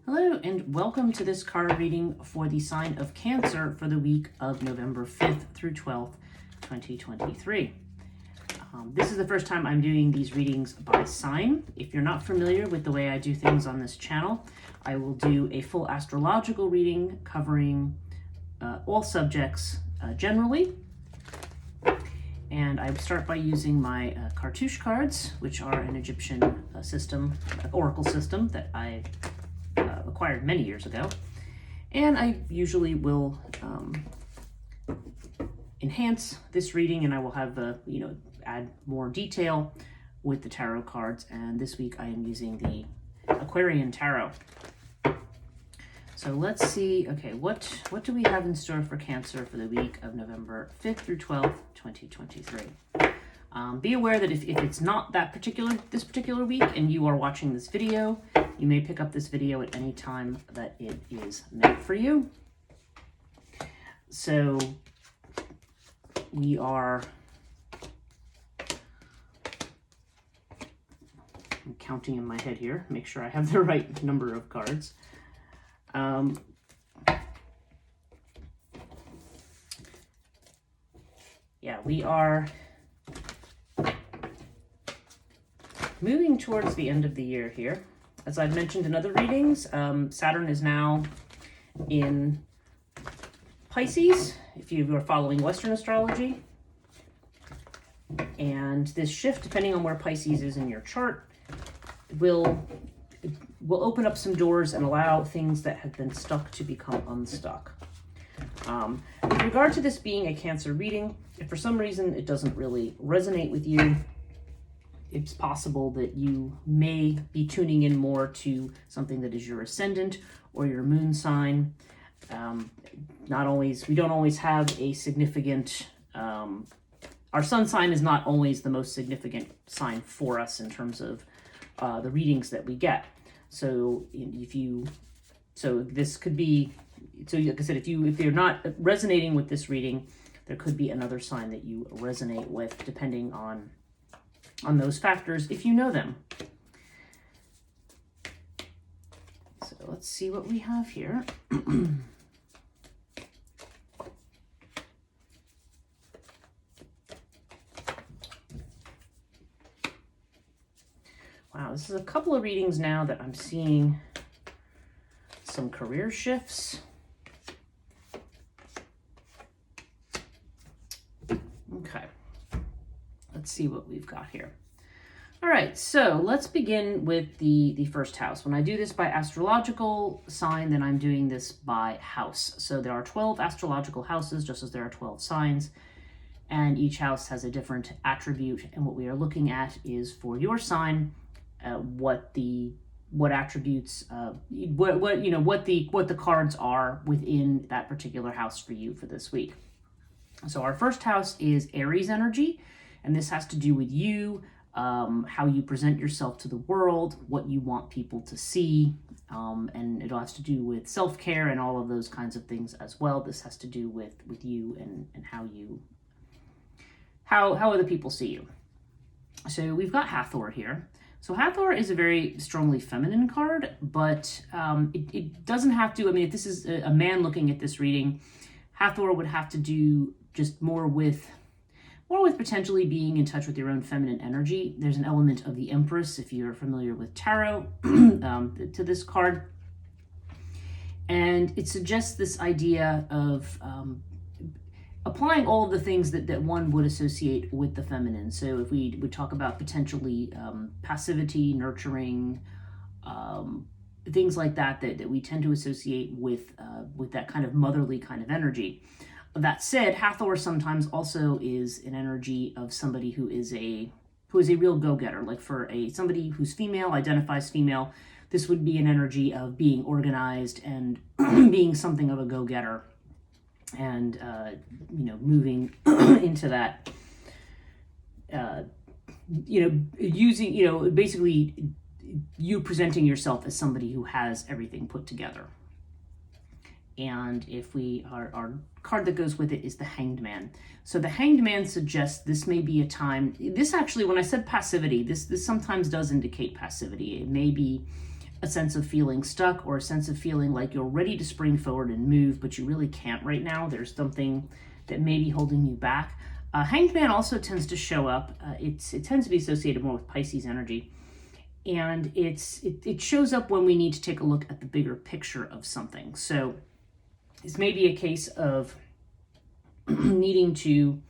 Hello and welcome to this card reading for the sign of Cancer for the week of November 5th through 12th, 2023. This is the first time I'm doing these readings by sign. If you're not familiar with the way I do things on this channel, I will do a full astrological reading covering all subjects generally. And I start by using my cartouche cards, which are an Egyptian oracle system that I acquired many years ago. And I usually will enhance this reading, and I will have add more detail with the tarot cards. And this week I am using the Aquarian Tarot. So let's see, okay, what do we have in store for Cancer for the week of November 5th through 12th, 2023? Be aware that if it's not this particular week and you are watching this video, you may pick up this video at any time that it is meant for you. So we are, I'm counting in my head here, make sure I have the right number of cards. Yeah, we are moving towards the end of the year here. As I've mentioned in other readings, Saturn is now in Pisces, if you are following Western astrology. And this shift, depending on where Pisces is in your chart, will open up some doors and allow things that have been stuck to become unstuck. With regard to this being a Cancer reading, if for some reason it doesn't really resonate with you, it's possible that you may be tuning in more to something that is your ascendant or your moon sign. We don't always have a significant, our sun sign is not always the most significant sign for us in terms of the readings that we get. So this could be, so like I said, if you're not resonating with this reading, there could be another sign that you resonate with, depending on those factors, if you know them. So let's see what we have here. Wow, this is a couple of readings now that I'm seeing some career shifts. Okay, let's see what we've got here. All right, so let's begin with the first house. When I do this by astrological sign, then I'm doing this by house. So there are 12 astrological houses, just as there are 12 signs, and each house has a different attribute. And what we are looking at is for your sign, what attributes, what the cards are within that particular house for you for this week. So our first house is Aries energy, and this has to do with you, how you present yourself to the world, what you want people to see, and it has to do with self-care and all of those kinds of things as well. This has to do with you and how other people see you. So we've got Hathor here. So Hathor is a very strongly feminine card, but it doesn't have to. I mean, if this is a man looking at this reading, Hathor would have to do just more with potentially being in touch with your own feminine energy. There's an element of the Empress, if you're familiar with tarot, to this card. And it suggests this idea of applying all of the things that one would associate with the feminine. So if we would talk about potentially passivity, nurturing, things like that we tend to associate with that kind of motherly kind of energy. That said, Hathor sometimes also is an energy of somebody who is a real go-getter. Like for somebody who's female, identifies female, this would be an energy of being organized and being something of a go-getter, and moving into that, using, basically you presenting yourself as somebody who has everything put together. And if our card that goes with it is the Hanged Man. So the Hanged Man suggests this may be a time, this actually, when I said passivity, this sometimes does indicate passivity. It may be a sense of feeling stuck or a sense of feeling like you're ready to spring forward and move, but you really can't right now. There's something that may be holding you back. Hanged Man also tends to show up. It tends to be associated more with Pisces energy. And it shows up when we need to take a look at the bigger picture of something. So this may be a case of needing to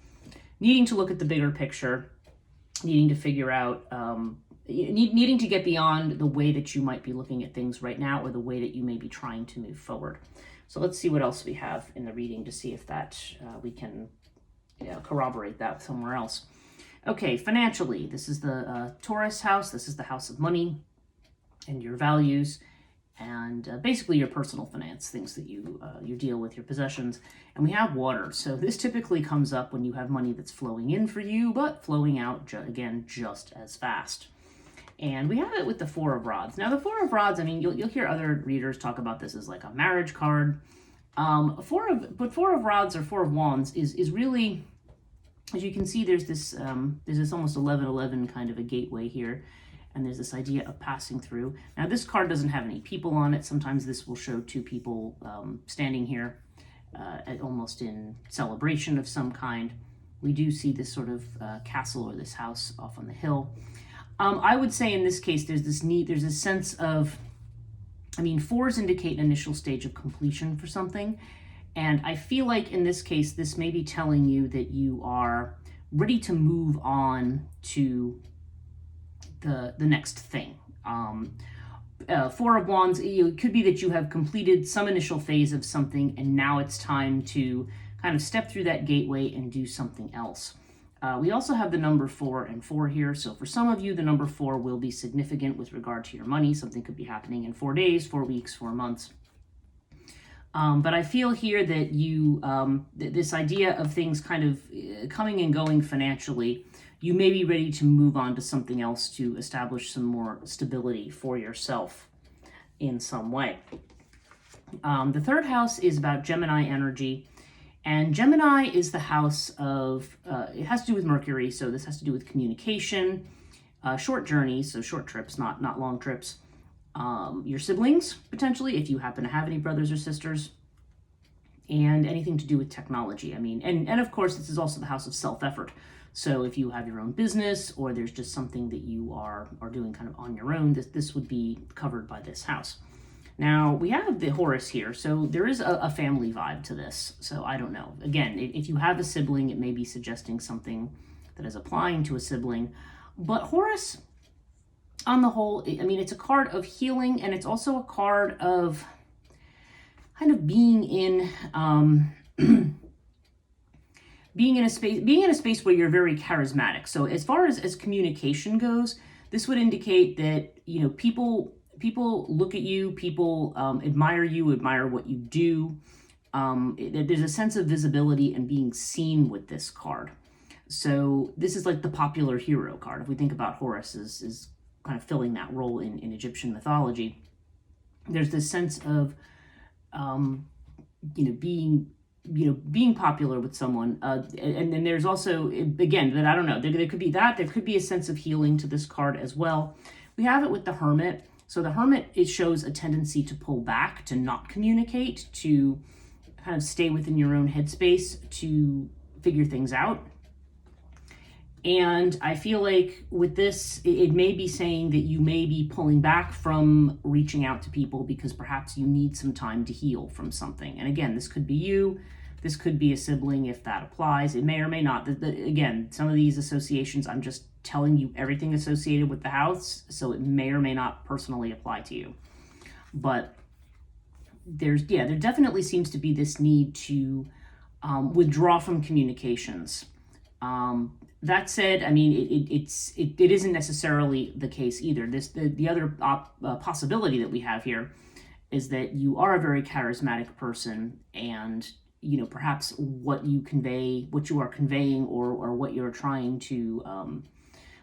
look at the bigger picture, needing to figure out, needing to get beyond the way that you might be looking at things right now or the way that you may be trying to move forward. So let's see what else we have in the reading to see if that we can corroborate that somewhere else. Okay, financially, this is the Taurus house. This is the house of money and your values and basically your personal finance, things that you deal with, your possessions. And we have water. So this typically comes up when you have money that's flowing in for you, but flowing out, again, just as fast. And we have it with the Four of Rods. Now, the Four of Rods, I mean, you'll hear other readers talk about this as like a marriage card. Four of Rods or Four of Wands is really, as you can see, there's this almost 11-11 kind of a gateway here. And there's this idea of passing through. Now, this card doesn't have any people on it. Sometimes this will show two people standing here almost in celebration of some kind. We do see this sort of castle or this house off on the hill. I would say in this case, there's this sense of, I mean, fours indicate an initial stage of completion for something. And I feel like in this case, this may be telling you that you are ready to move on to the next thing. Four of Wands, it could be that you have completed some initial phase of something and now it's time to kind of step through that gateway and do something else. We also have the number 4 and 4 here. So for some of you, the number 4 will be significant with regard to your money. Something could be happening in 4 days, 4 weeks, 4 months. But I feel here that you, this idea of things kind of coming and going financially, you may be ready to move on to something else to establish some more stability for yourself in some way. The third house is about Gemini energy. And Gemini is the house of, it has to do with Mercury, so this has to do with communication, short journeys, so short trips, not long trips, your siblings, potentially, if you happen to have any brothers or sisters, and anything to do with technology. I mean, and of course, this is also the house of self-effort. So if you have your own business or there's just something that you are doing kind of on your own, this would be covered by this house. Now, we have the Horus here, so there is a family vibe to this. So I don't know. Again, if you have a sibling, it may be suggesting something that is applying to a sibling. But Horus, on the whole, I mean, it's a card of healing, and it's also a card of kind of being in being in a space where you're very charismatic. So as far as communication goes, this would indicate that, you know, people look at you, people admire what you do. There's a sense of visibility and being seen with this card. So this is like the popular hero card. If we think about Horus is kind of filling that role in Egyptian mythology, there's this sense of, being popular with someone. And then there's also, again, but I don't know, there could be that. There could be a sense of healing to this card as well. We have it with the Hermit. So the Hermit, it shows a tendency to pull back, to not communicate, to kind of stay within your own headspace, to figure things out. And I feel like with this, it may be saying that you may be pulling back from reaching out to people because perhaps you need some time to heal from something. And again, this could be you. This could be a sibling if that applies. It may or may not. Again, some of these associations, I'm just telling you everything associated with the house, so it may or may not personally apply to you. But there definitely seems to be this need to withdraw from communications. That said, I mean, it isn't necessarily the case either. The other possibility that we have here is that you are a very charismatic person, and perhaps what you are conveying, or what you're trying to,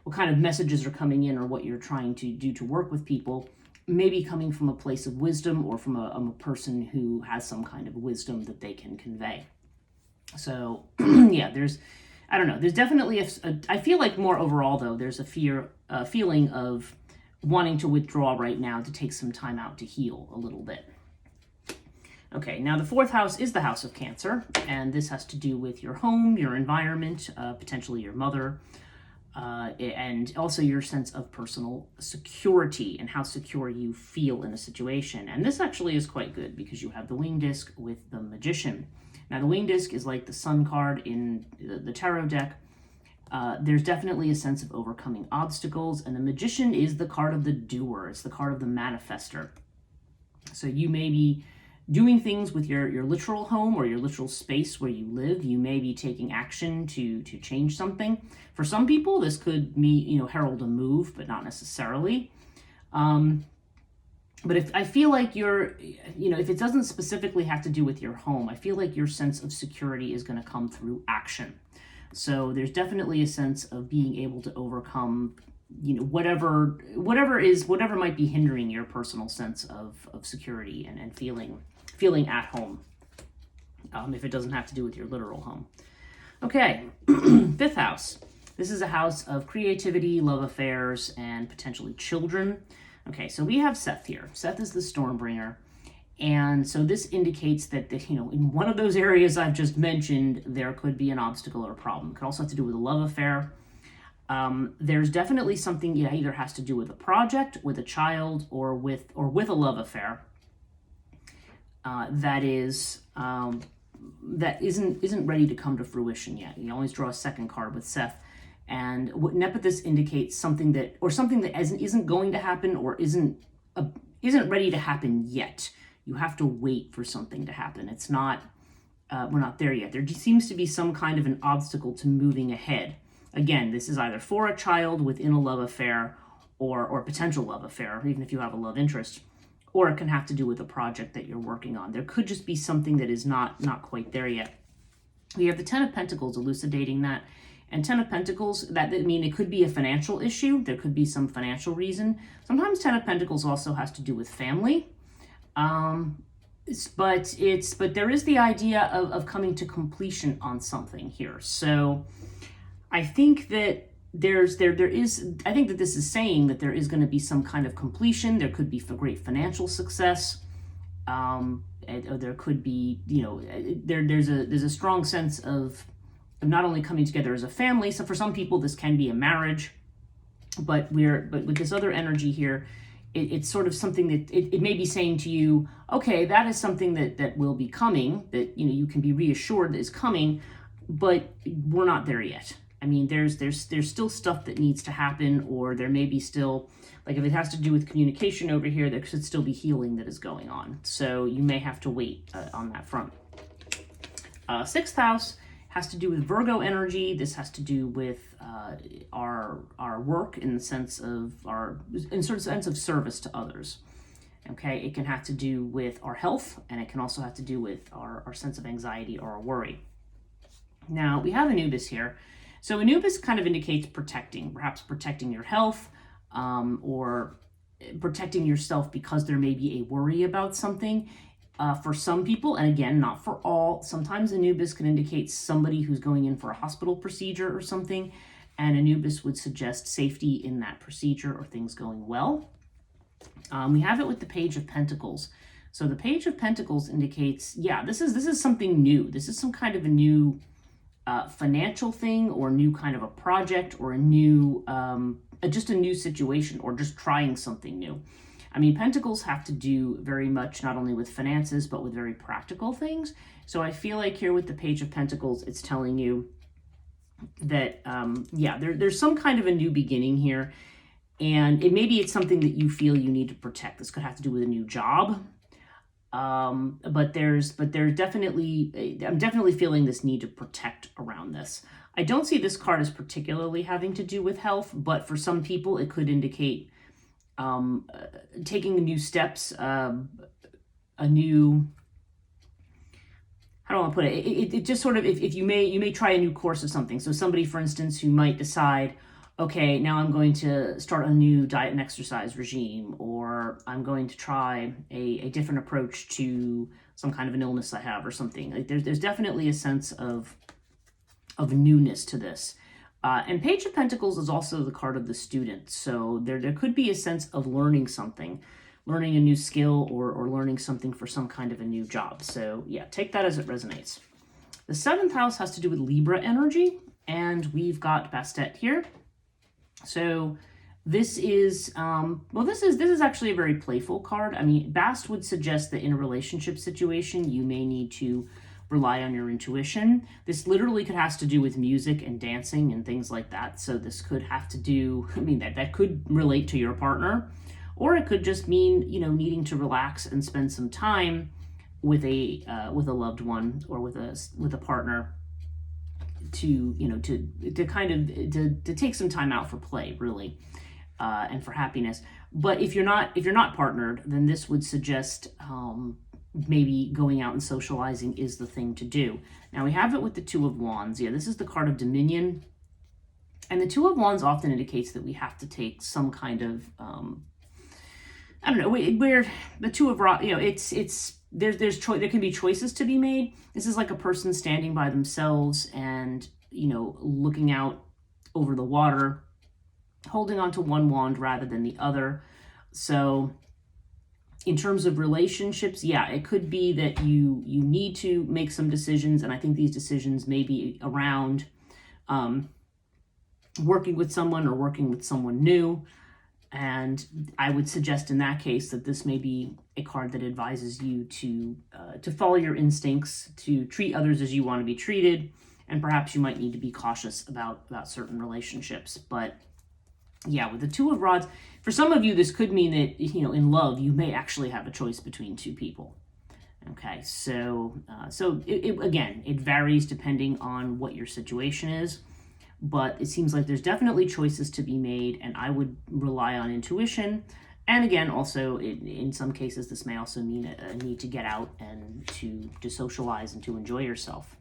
what kind of messages are coming in, or what you're trying to do to work with people, may be coming from a place of wisdom, or from a person who has some kind of wisdom that they can convey. So yeah, I don't know. There's definitely I feel like more overall though, there's a feeling of wanting to withdraw right now to take some time out to heal a little bit. Okay, now the fourth house is the house of Cancer, and this has to do with your home, your environment, potentially your mother, and also your sense of personal security and how secure you feel in a situation. And this actually is quite good because you have the wing disc with the Magician. Now the wing disc is like the Sun card in the tarot deck. There's definitely a sense of overcoming obstacles, and the Magician is the card of the doer. It's the card of the manifester. So you may be doing things with your literal home or your literal space where you live. You may be taking action to change something. For some people, this could mean, herald a move, but not necessarily. But if I feel like if it doesn't specifically have to do with your home, I feel like your sense of security is going to come through action. So there's definitely a sense of being able to overcome, whatever might be hindering your personal sense of security and feeling at home, if it doesn't have to do with your literal home. Okay, fifth house. This is a house of creativity, love affairs, and potentially children. Okay, so we have Seth here. Seth is the Stormbringer. And so this indicates that, in one of those areas I've just mentioned, there could be an obstacle or a problem. It could also have to do with a love affair. There's definitely something either has to do with a project, with a child, or with a love affair that isn't ready to come to fruition yet. You always draw a second card with Seth. And what Nepethys indicates something that isn't going to happen or isn't ready to happen yet. You have to wait for something to happen. It's not, we're not there yet. There seems to be some kind of an obstacle to moving ahead. Again, this is either for a child within a love affair or potential love affair, even if you have a love interest, or it can have to do with a project that you're working on. There could just be something that is not quite there yet. We have the Ten of Pentacles elucidating that. And Ten of Pentacles, it could be a financial issue. There could be some financial reason. Sometimes Ten of Pentacles also has to do with family. But there is the idea of coming to completion on something here. So I think that I think that this is saying that there is going to be some kind of completion. There could be great financial success. There could be, there's a strong sense of not only coming together as a family. So for some people, this can be a marriage, but with this other energy here, it's sort of something that it may be saying to you, okay, that is something that will be coming, that, you can be reassured that is coming, but we're not there yet. I mean, there's still stuff that needs to happen, or there may be still, like if it has to do with communication over here, there should still be healing that is going on. So you may have to wait on that front. Sixth house has to do with Virgo energy. This has to do with our work in the sense of sense of service to others. Okay, it can have to do with our health, and it can also have to do with our sense of anxiety or our worry. Now we have Anubis here. So Anubis kind of indicates perhaps protecting your health, or protecting yourself because there may be a worry about something. For some people, and again, not for all, sometimes Anubis can indicate somebody who's going in for a hospital procedure or something, and Anubis would suggest safety in that procedure or things going well. We have it with the Page of Pentacles. So the Page of Pentacles indicates, this is something new. This is some kind of a new financial thing, or new kind of a project, or just a new situation, or just trying something new. I mean, Pentacles have to do very much not only with finances, but with very practical things. So I feel like here with the Page of Pentacles, it's telling you that, there's some kind of a new beginning here. And maybe it's something that you feel you need to protect. This could have to do with a new job. But there's definitely, I'm definitely feeling this need to protect around this. I don't see this card as particularly having to do with health, but for some people, it could indicate taking new steps, how do I want to put it? It just sort of, if you may try a new course of something. So somebody, for instance, who might decide, okay, now I'm going to start a new diet and exercise regime, or I'm going to try a different approach to some kind of an illness I have or something. Like there's definitely a sense of newness to this. And Page of Pentacles is also the card of the student. So there could be a sense of learning something, learning a new skill, or learning something for some kind of a new job. So yeah, take that as it resonates. The 7th house has to do with Libra energy, and we've got Bastet here. So this is, this is actually a very playful card. I mean, Bast would suggest that in a relationship situation, you may need to rely on your intuition. This literally has to do with music and dancing and things like that. So this could have to do, I mean, that could relate to your partner, or it could just mean, you know, needing to relax and spend some time with a loved one or with a partner to, you know, to kind of to take some time out for play, really, and for happiness. But if you're not partnered, then this would suggest maybe going out and socializing is the thing to do. Now we have it with the 2 of Wands. Yeah, this is the card of Dominion. And the 2 of Wands often indicates that we have to take some kind of, I don't know, where the 2 of, you know, there can be choices to be made. This is like a person standing by themselves and, you know, looking out over the water, holding on to one wand rather than the other. So in terms of relationships, yeah, it could be that you need to make some decisions, and I think these decisions may be around working with someone or working with someone new. And I would suggest in that case that this may be a card that advises you to follow your instincts, to treat others as you want to be treated, and perhaps you might need to be cautious about certain relationships. But yeah, with the 2 of Rods, for some of you, this could mean that, you know, in love, you may actually have a choice between 2 people. Okay, so again, it varies depending on what your situation is, but it seems like there's definitely choices to be made, and I would rely on intuition. And again, also, in some cases, this may also mean a need to get out and to socialize and to enjoy yourself,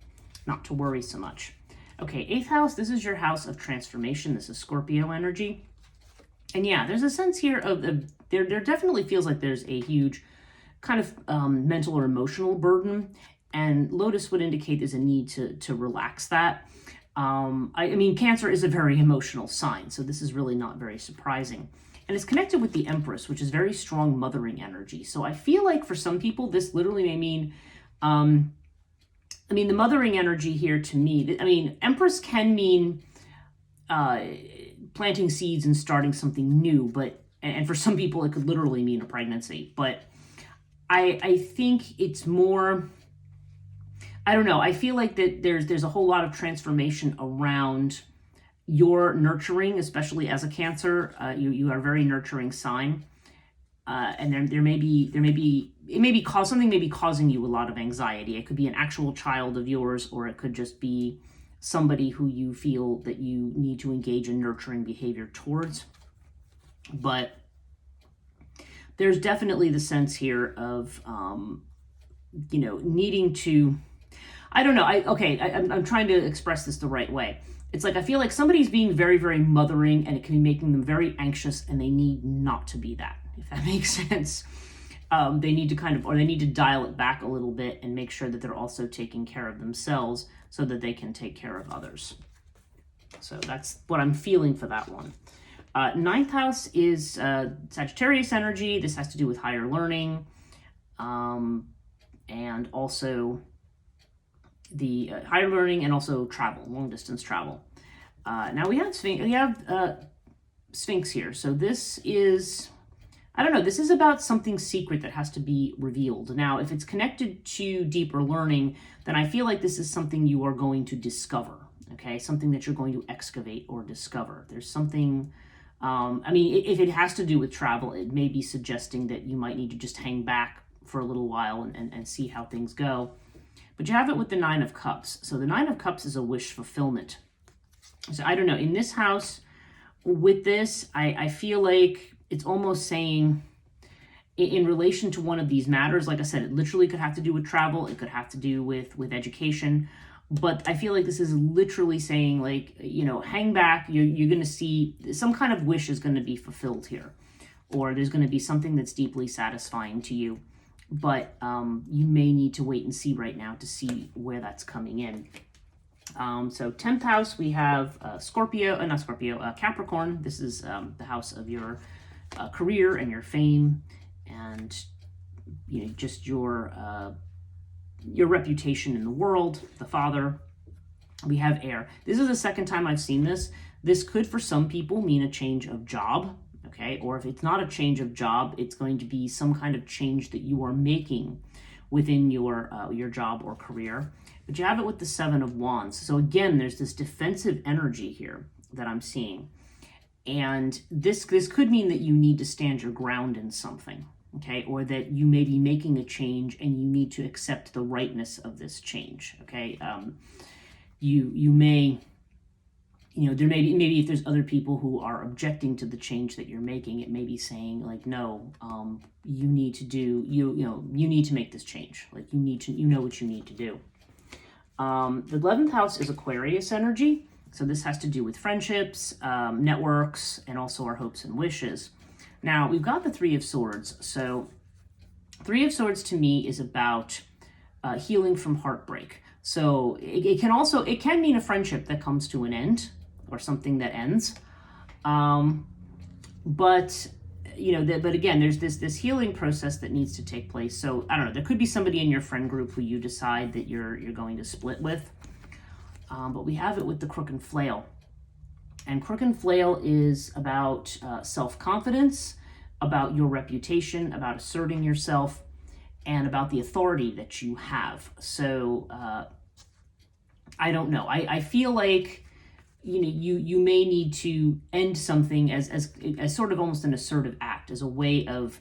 not to worry so much. Okay, 8th house, this is your house of transformation. This is Scorpio energy. And yeah, there's a sense here of, there definitely feels like there's a huge kind of mental or emotional burden, and Lotus would indicate there's a need to relax that. I mean, Cancer is a very emotional sign, so this is really not very surprising. And it's connected with the Empress, which is very strong mothering energy. So I feel like for some people, this literally may mean, I mean, the mothering energy here to me, I mean, Empress can mean planting seeds and starting something new, and for some people, it could literally mean a pregnancy. But I think it's more, I don't know, I feel like that there's a whole lot of transformation around your nurturing, especially as a Cancer. You are a very nurturing sign. And there may be something may be causing you a lot of anxiety. It could be an actual child of yours, or it could just be somebody who you feel that you need to engage in nurturing behavior towards. But there's definitely the sense here of, you know, needing to, I don't know. I'm trying to express this the right way. It's like, I feel like somebody's being very, very mothering, and it can be making them very anxious, and they need not to be that, if that makes sense. They need to dial it back a little bit and make sure that they're also taking care of themselves so that they can take care of others. So that's what I'm feeling for that one. 9th house is Sagittarius energy. This has to do with higher learning, and also the higher learning, and also travel, long distance travel. Now we have Sphinx here. So this is, I don't know, this is about something secret that has to be revealed. Now, if it's connected to deeper learning, then I feel like this is something you are going to discover, okay? Something that you're going to excavate or discover. There's something, I mean, if it has to do with travel, it may be suggesting that you might need to just hang back for a little while and see how things go. But you have it with the 9 of Cups. So the 9 of Cups is a wish fulfillment. So I don't know, in this house, with this, I feel like it's almost saying, in relation to one of these matters, like I said, it literally could have to do with travel, it could have to do with education, but I feel like this is literally saying, like, you know, hang back, you're going to see some kind of wish is going to be fulfilled here, or there's going to be something that's deeply satisfying to you, but you may need to wait and see right now to see where that's coming in. So 10th house, we have Capricorn. This is the house of your career and your fame, and just your reputation in the world. The father. We have air. This is the second time I've seen this. This could, for some people, mean a change of job. Okay, or if it's not a change of job, it's going to be some kind of change that you are making within your job or career. But you have it with the Seven of Wands. So again, there's this defensive energy here that I'm seeing. And this could mean that you need to stand your ground in something, okay? Or that you may be making a change and you need to accept the rightness of this change, okay? You may, there may be, maybe if there's other people who are objecting to the change that you're making, it may be saying like, no, you need to do, you need to make this change. Like you know what you need to do. The 11th house is Aquarius energy. So this has to do with friendships, networks, and also our hopes and wishes. Now, we've got the Three of Swords. So Three of Swords to me is about healing from heartbreak. So it can mean a friendship that comes to an end or something that ends. But again, there's this healing process that needs to take place. So I don't know, there could be somebody in your friend group who you decide that you're going to split with. But we have it with the Crook and Flail. And Crook and Flail is about self-confidence, about your reputation, about asserting yourself, and about the authority that you have. So I don't know. I feel like you may need to end something as sort of almost an assertive act, as a way of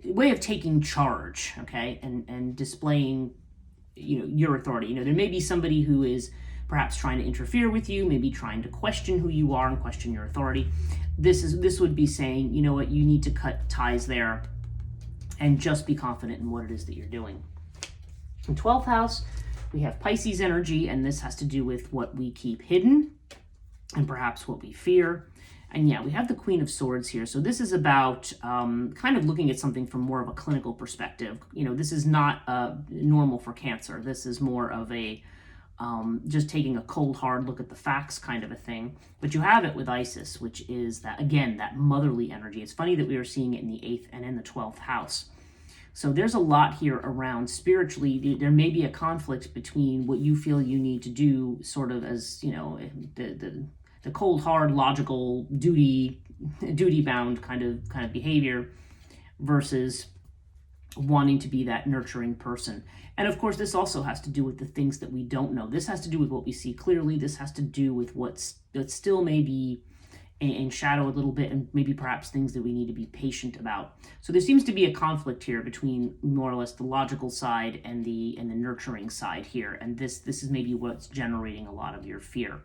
way of taking charge, okay, and displaying your authority. There may be somebody who is perhaps trying to interfere with you, maybe trying to question who you are and question your authority. This would be saying, you know what, you need to cut ties there and just be confident in what it is that you're doing. In 12th house, we have Pisces energy, and this has to do with what we keep hidden and perhaps what we fear. And yeah, we have the Queen of Swords here. So this is about kind of looking at something from more of a clinical perspective. This is not normal for Cancer. This is more of a just taking a cold, hard look at the facts kind of a thing. But you have it with Isis, which is that, again, that motherly energy. It's funny that we are seeing it in the 8th and in the 12th house. So there's a lot here around spiritually. There may be a conflict between what you feel you need to do, sort of as, the cold, hard, logical, duty-bound kind of behavior, versus wanting to be that nurturing person. And of course, this also has to do with the things that we don't know. This has to do with what we see clearly. This has to do with that still may be in shadow a little bit, and maybe perhaps things that we need to be patient about. So there seems to be a conflict here between more or less the logical side and the nurturing side here. And this is maybe what's generating a lot of your fear.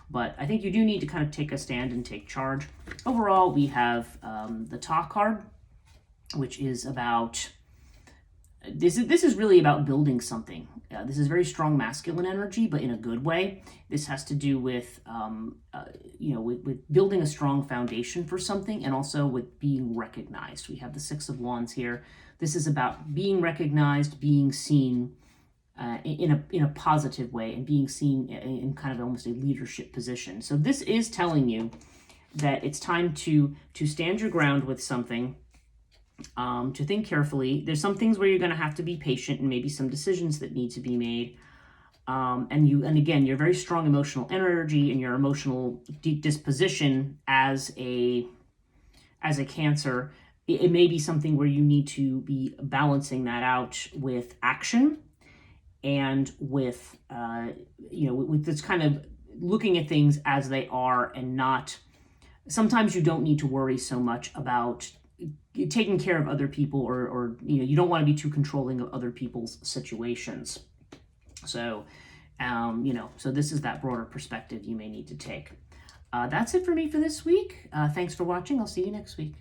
But I think you do need to kind of take a stand and take charge. Overall, we have the Ta card, which is about, this is really about building something. This is very strong masculine energy, but in a good way. This has to do with, with building a strong foundation for something, and also with being recognized. We have the Six of Wands here. This is about being recognized, being seen in a positive way, and being seen in kind of almost a leadership position. So this is telling you that it's time to stand your ground with something. To think carefully. There's some things where you're going to have to be patient, and maybe some decisions that need to be made. And again, your very strong emotional energy and your emotional disposition as a Cancer, it may be something where you need to be balancing that out with action, and with with this kind of looking at things as they are, and not. Sometimes you don't need to worry so much about taking care of other people, or you don't want to be too controlling of other people's situations. So so this is that broader perspective you may need to take. That's it for me for this week. Thanks for watching. I'll see you next week.